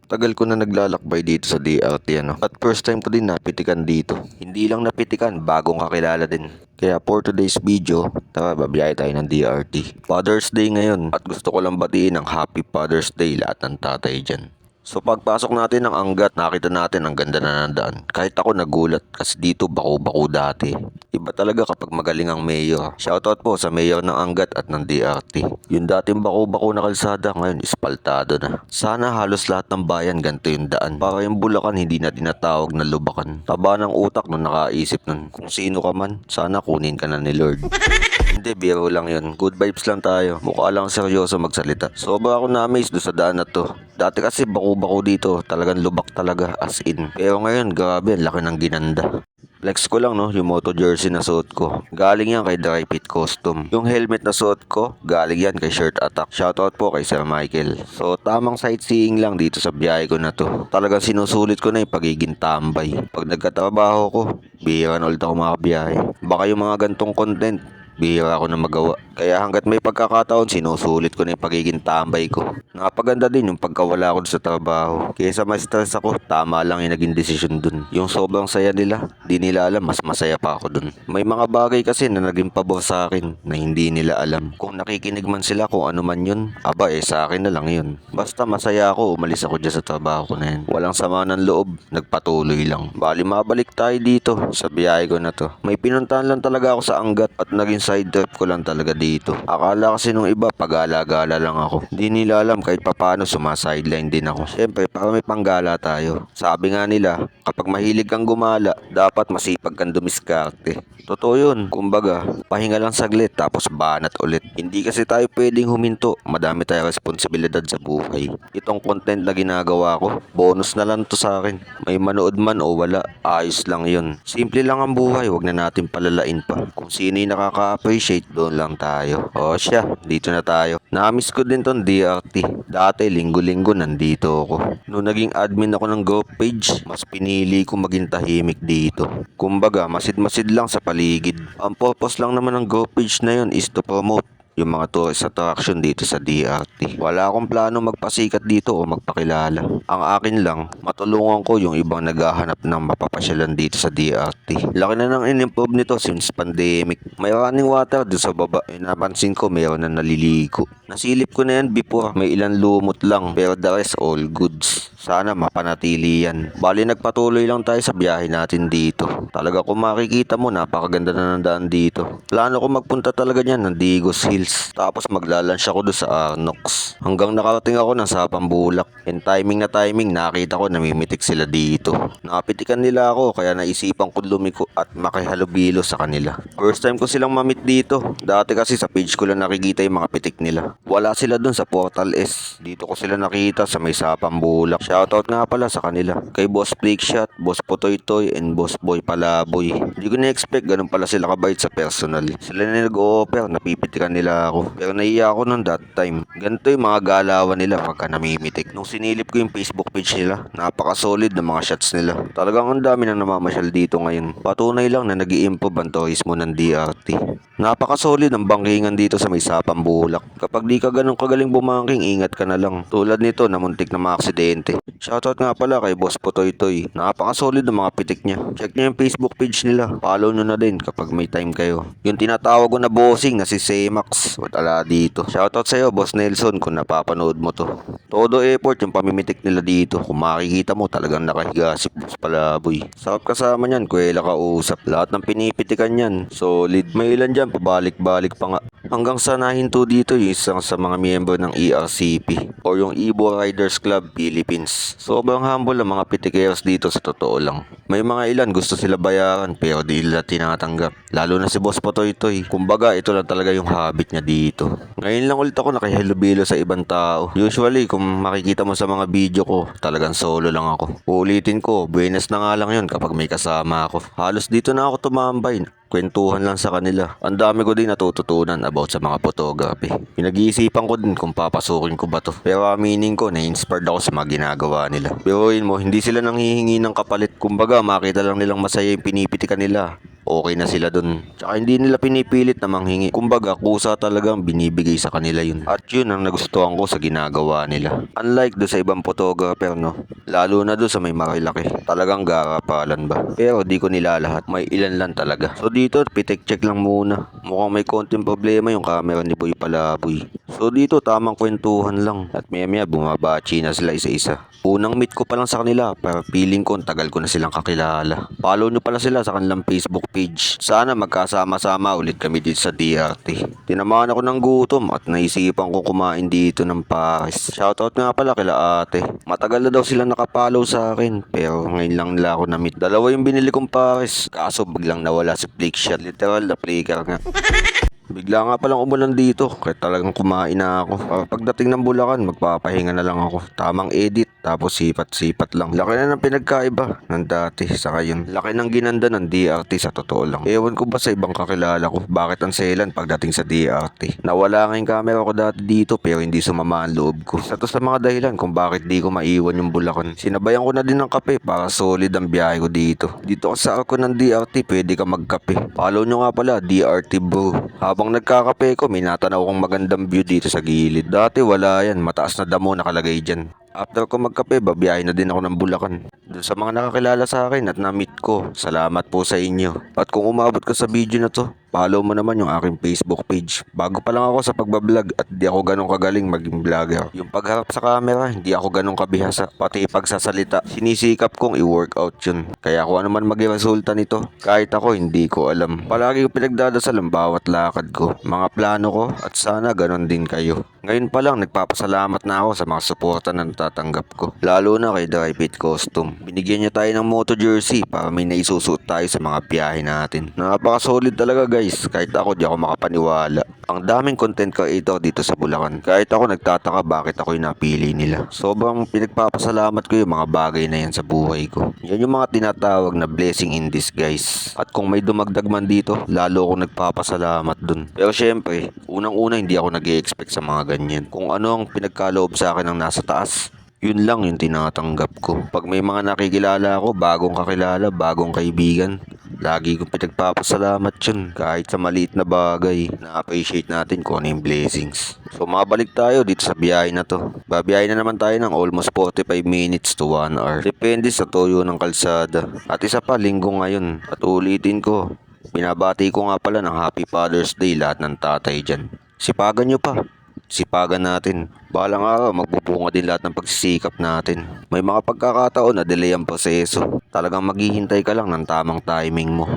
Tagal ko na naglalakbay dito sa DRT At first time ko din napitikan dito. Hindi lang napitikan, bagong kakilala din. Kaya for today's video, tara babiyahe tayo ng DRT. Father's Day ngayon at gusto ko lang batiin ng Happy Father's Day lahat ng tatay dyan. So pagpasok natin ng Angat, nakita natin ang ganda na ng daan. Kahit ako nagulat kasi dito bako-bako dati. Iba talaga kapag magaling ang mayor. Shoutout po sa mayor ng Angat at ng DRT. Yung dating bako-bako na kalsada ngayon ispaltado na. Sana halos lahat ng bayan ganito yung daan. Para yung Bulacan hindi na tinatawag na lubakan. Taba ng utak nung nakaisip nun. Kung sino ka man, sana kunin ka na ni Lord. Hindi, biro lang yun. Good vibes lang tayo. Mukha lang seryoso magsalita. Sobra ako na-amaze doon sa daan na to. Dati kasi bako-bako dito. Talagang lubak talaga, as in. Pero ngayon, grabe, ang laki ng ginanda. Flex ko lang no, yung moto jersey na suot ko. Galing yan kay Dry Fit Custom. Yung helmet na suot ko, galing yan kay Shirt Attack. Shoutout po kay Sir Michael. So tamang sightseeing lang dito sa biyahe ko na to. Talagang sinusulit ko na yung pagiging tambay. Pag nagkatrabaho ko, bihira na ulit ako makabiyahe. Baka yung mga gantong content, bihira ako na magawa. Kaya hanggat may pagkakataon, sinusulit ko na yung pagiging tambay ko. Napaganda din yung pagkawala ko sa trabaho. Kaysa ma-stress ako, tama lang yung naging desisyon dun. Yung sobrang saya nila, di nila alam mas masaya pa ako dun. May mga bagay kasi na naging pabor sa akin na hindi nila alam. Kung nakikinig man sila kung ano man yun, aba sa akin na lang yun. Basta masaya ako, umalis ako dyan sa trabaho ko na yun. Walang sama ng loob, nagpatuloy lang. Bali mabalik tayo dito sa biyahe ko na to. May pinuntahan lang talaga ako sa Angat at naging side trip ko lang talaga dito. Akala kasi nung iba pag-gala-gala lang ako. Di nila alam kahit papano sumasideline din ako. Siyempre para may panggala tayo. Sabi nga nila, kapag mahilig kang gumala, dapat masipag kang dumiskarte. Totoo yun. Kumbaga, pahinga lang saglit tapos banat ulit. Hindi kasi tayo pwedeng huminto. Madami tayong responsibilidad sa buhay. Itong content na ginagawa ko, bonus na lang to sa akin. May manood man o wala, ayos lang yun. Simple lang ang buhay, wag na natin palalain pa. Kung sino yung nakaka-appreciate, doon lang tayo. O siya, dito na tayo. Na-miss ko din tong DRT. Dati, linggo-linggo nandito ako. Noong naging admin ako ng group page, mas pinili ko maging tahimik dito. Kumbaga, masid-masid lang sa paligid. Ang purpose lang naman ng group page na yun is to promote yung mga tourist attraction dito sa DRT. Wala akong plano magpasikat dito o magpakilala. Ang akin lang, matulungan ko yung ibang naghahanap ng mapapasyalan dito sa DRT. Laki na nang in-improve nito since pandemic. May running water doon sa baba. Napansin ko mayroon na naliligo. Nasilip ko na yan before. May ilan lumot lang pero the rest all goods. Sana mapanatili yan. Bali nagpatuloy lang tayo sa biyahe natin dito. Talaga kung makikita mo, napakaganda na ng daan dito. Plano ko magpunta talaga niyan ng Digos Hills. Tapos maglalunch ako doon sa Arnox. Hanggang nakarating ako ng Sapambulak. And timing na timing, nakita ko namimitik sila dito. Nakapitikan nila ako kaya naisipan ko lumiko at makihalubilo sa kanila. First time ko silang mamit dito. Dati kasi sa page ko lang nakikita yung mga pitik nila. Wala sila doon sa Portal S. Dito ko sila nakita sa may Sapambulak. Shoutout nga pala sa kanila. Kay Boss Flickshot, Boss Potoy Toy, and Boss Boy Palaboy. Hindi ko na-expect ganun pala sila kabait sa personal. Sila na nag-o-offer, napipitikan nila ako. Pero naiya ako nung that time. Ganito yung mga galawan nila pagka namimitik. Nung sinilip ko yung Facebook page nila, napaka-solid ng mga shots nila. Talagang ang dami nang namamasyal dito ngayon. Patunay lang na nag-i-improve ang tourismo ng DRT. Napaka-solid ang bangkingan dito sa may Sapambulak. Kapag di ka ganun kagaling bumangking, ingat ka na lang. Tulad nito na muntik na maaksidente. Shoutout nga pala kay Boss Potoy Toy. Napaka-solid ng mga pitik niya. Check niyo yung Facebook page nila. Follow nyo na din kapag may time kayo. Yung tinatawag ko na bossing na si Semax. Wala dito. Shoutout sa'yo Boss Nelson kung napapanood mo to. Todo effort yung pamimitik nila dito. Kung makikita mo talagang nakahiga si Boss Palaboy. Sarap kasama niyan, kuwela ka usap. Lahat ng pinipitikan niyan. Solid. May ilan dyan, pabalik-balik pa nga. Hanggang sa nahinto dito yung isang sa mga miyembro ng ERCP o yung Ibo Riders Club Philippines. Sobrang humble ang mga pitikeros dito sa totoo lang. May mga ilan gusto sila bayaran pero di nila tinatanggap. Lalo na si Boss Potoy Toy. Kumbaga ito lang talaga yung habit niya dito. Ngayon lang ulit ako nakihalubilo sa ibang tao. Usually kung makikita mo sa mga video ko, talagang solo lang ako. Uulitin ko, buenas na nga lang yun kapag may kasama ako. Halos dito na ako tumambay. Kwentuhan lang sa kanila. Ang dami ko din natututunan about sa mga photography. Pinag-iisipan ko din kung papasukin ko ba to. Pero aminin ko, na-inspired ako sa mga ginagawa nila. Pero yun mo, hindi sila nanghihingi ng kapalit. Kumbaga, makita lang nilang masaya yung pinipitikan nila. okay na sila dun. Tsaka hindi nila pinipilit na manghingi. Kumbaga, kusa talagang binibigay sa kanila yun. At yun ang nagustuhan ko sa ginagawa nila. Unlike do sa ibang photographer, no? Lalo na do sa may marilaki. Talagang garapalan ba? Pero di ko nilalahat. May ilan lang talaga. So dito, pitek check lang muna. Mukhang may konting problema yung camera ni Boy Palaboy. So dito, tamang kwentuhan lang. At maya bumabachi na sila isa-isa. Unang meet ko pa lang sa kanila, pero feeling ko tagal ko na silang kakilala. Follow nyo pala sila sa kanilang Facebook page. Sana magkasama-sama ulit kami dito sa DRT. Tinamaan ako ng gutom at naisipan ko kumain dito ng pares. Shoutout nga pala kila ate. Matagal na daw sila nakapollow sa akin, pero ngayon lang nila ako na-meet. Dalawa yung binili kong pares, kaso biglang nawala si Flickshot. Literal na flicker nga. Bigla nga palang umulan dito, kaya talagang kumain na ako. Pagdating ng Bulacan, magpapahinga na lang ako. Tamang edit, tapos sipat-sipat lang. Laki na ng pinagkaiba ng dati sa ngayon. Laki ng ginanda ng DRT sa totoo lang. Ewan ko ba sa ibang kakilala ko, bakit ang selan pagdating sa DRT. Nawala nga yung camera ko dati dito, pero hindi sumama ang loob ko. Sa to sa mga dahilan kung bakit di ko maiwan yung Bulacan. Sinabayan ko na din ng kape para solid ang biyahe ko dito. Dito sa ako ng DRT, pwede ka magkape. Follow nyo nga pala, DRT bro. Habang nagkakape ko, may natanaw kong magandang view dito sa gilid. Dati wala yan, mataas na damo nakalagay dyan. After ko magkape, babiyahe na din ako ng Bulacan. Doon sa mga nakakilala sa akin at na-meet ko, salamat po sa inyo. At kung umabot ka sa video na to, follow mo naman yung aking Facebook page. Bago pa lang ako sa pagbablog at di ako ganun kagaling maging vlogger. Yung pagharap sa camera, hindi ako ganun kabihasa. Pati pagsasalita, sinisikap kong i-workout yun. Kaya kung ano man maging resulta nito, kahit ako hindi ko alam. Palagi ko pinagdadasal ang bawat lakad ko, mga plano ko at sana ganun din kayo. Ngayon pa lang nagpapasalamat na ako sa mga suporta na natatanggap ko. Lalo na kay Dry Fit Costume. Binigyan niya tayo ng moto jersey para may naisusuot tayo sa mga biyahe natin. Napaka-solid talaga guys. Kahit ako di ako makapaniwala. Ang daming content creator dito sa Bulacan. Kahit ako nagtataka bakit ako yung napili nila. Sobrang pinagpapasalamat ko yung mga bagay na yan sa buhay ko. Yan yung mga tinatawag na blessing in disguise. At kung may dumagdag man dito, lalo akong nagpapasalamat dun. Pero syempre, unang-una hindi ako nag-i-expect sa mga ganyan. Kung ano ang pinagkaloob sa akin ng nasa taas, yun lang yung tinatanggap ko. Pag may mga nakikilala ako, bagong kakilala, bagong kaibigan, lagi kong pinagpapasalamat yun. Kahit sa maliit na bagay, na-appreciate natin kung ano yung blessings. So mabalik tayo dito sa biyahe na to. Babiyahe na naman tayo ng almost 45 minutes to 1 hour. Depende sa toyo ng kalsada. At isa pa, linggo ngayon. At ulitin ko, binabati ko nga pala ng Happy Father's Day lahat ng tatay dyan. Sipagan nyo pa. Sipagan natin. Balang araw, magbubunga din lahat ng pagsisikap natin. May mga pagkakataon na delay ang proseso. Talagang maghihintay ka lang ng tamang timing mo.